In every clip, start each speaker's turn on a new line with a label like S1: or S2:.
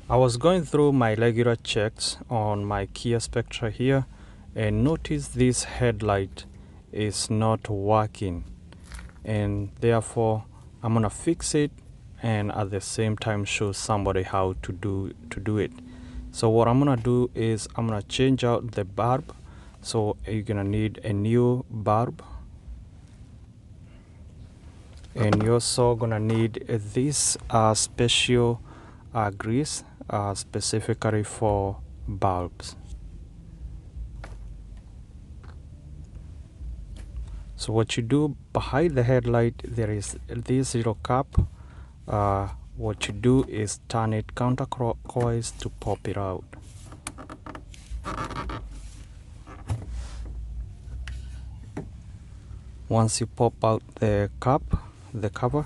S1: I was going through my regular checks on my KIA Spectra here and noticed this headlight is not working, and therefore I'm gonna fix it and at the same time show somebody how to do it. So what I'm gonna do is I'm gonna change out the bulb. So you're gonna need a new bulb, and you're also gonna need this special grease specifically for bulbs. So what you do behind the headlight, there is this little cap. What you do is turn it counterclockwise to pop it out. Once you pop out the cap, the cover,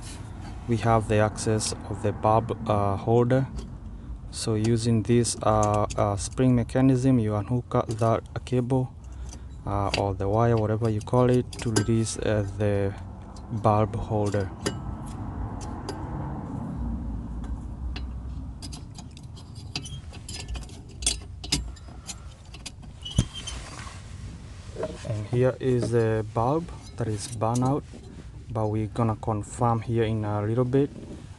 S1: we have the access of the bulb holder. So using this spring mechanism, you unhook that cable or the wire, whatever you call it, to release the bulb holder. And here is the bulb that is burnt out, but we're gonna confirm here in a little bit.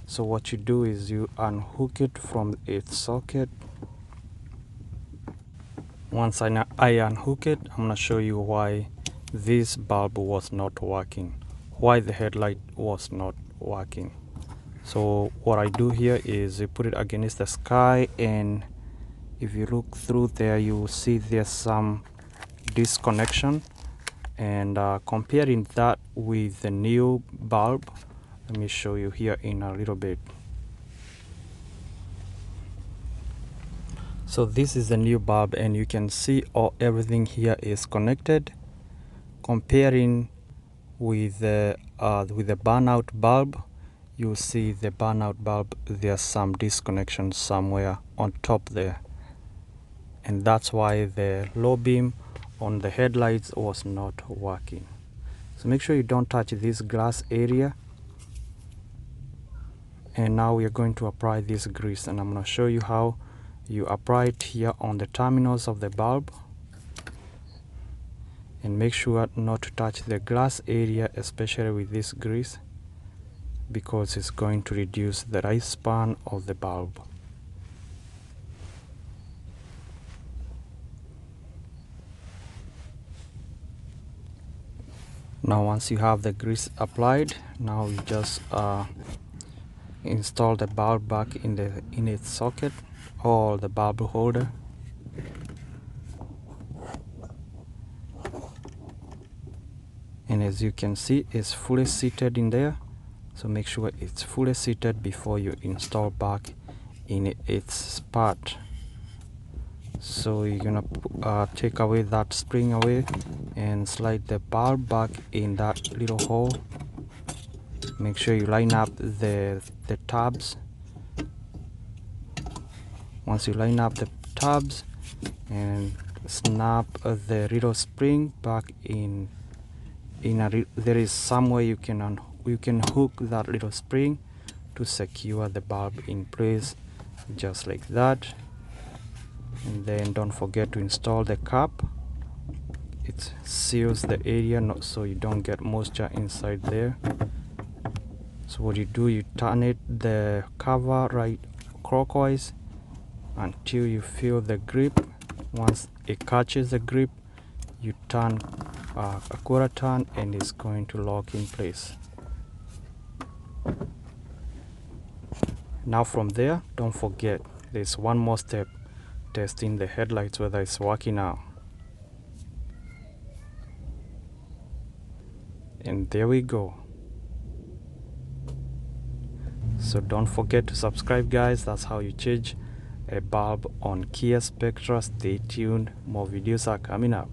S1: So what you do is you unhook it from its socket. Once I unhook it, I'm gonna show you why this bulb was not working, why the headlight was not working. So what I do here is you put it against the sky, and if you look through there, you will see there's some disconnection. And comparing that with the new bulb, let me show you here in a little bit. So this is the new bulb, and you can see everything here is connected. Comparing with the burnout bulb, you see the burnout bulb, there's some disconnection somewhere on top there, and that's why the low beam on the headlights was not working. So make sure you don't touch this glass area. And now we are going to apply this grease, and I'm going to show you how you apply it here on the terminals of the bulb. And make sure not to touch the glass area, especially with this grease, because it's going to reduce the lifespan of the bulb. Now once you have the grease applied, now you just install the bulb back in its socket, or the bulb holder. And as you can see, it's fully seated in there. So make sure it's fully seated before you install back in its spot. So you're gonna take away that spring away and slide the bulb back in that little hole. Make sure you line up the tabs. Once you line up the tabs, and snap the little spring back in there is somewhere you can hook that little spring to secure the bulb in place, just like that. And then don't forget to install the cap. It seals the area, not so you don't get moisture inside there. So what you do, you turn it the cover right clockwise until you feel the grip. Once it catches the grip, you turn a quarter turn, and it's going to lock in place. Now from there, don't forget, there's one more step: testing the headlights whether it's working now. And there we go. So don't forget to subscribe, guys. That's how you change a bulb on KIA Spectra. Stay tuned, more videos are coming up.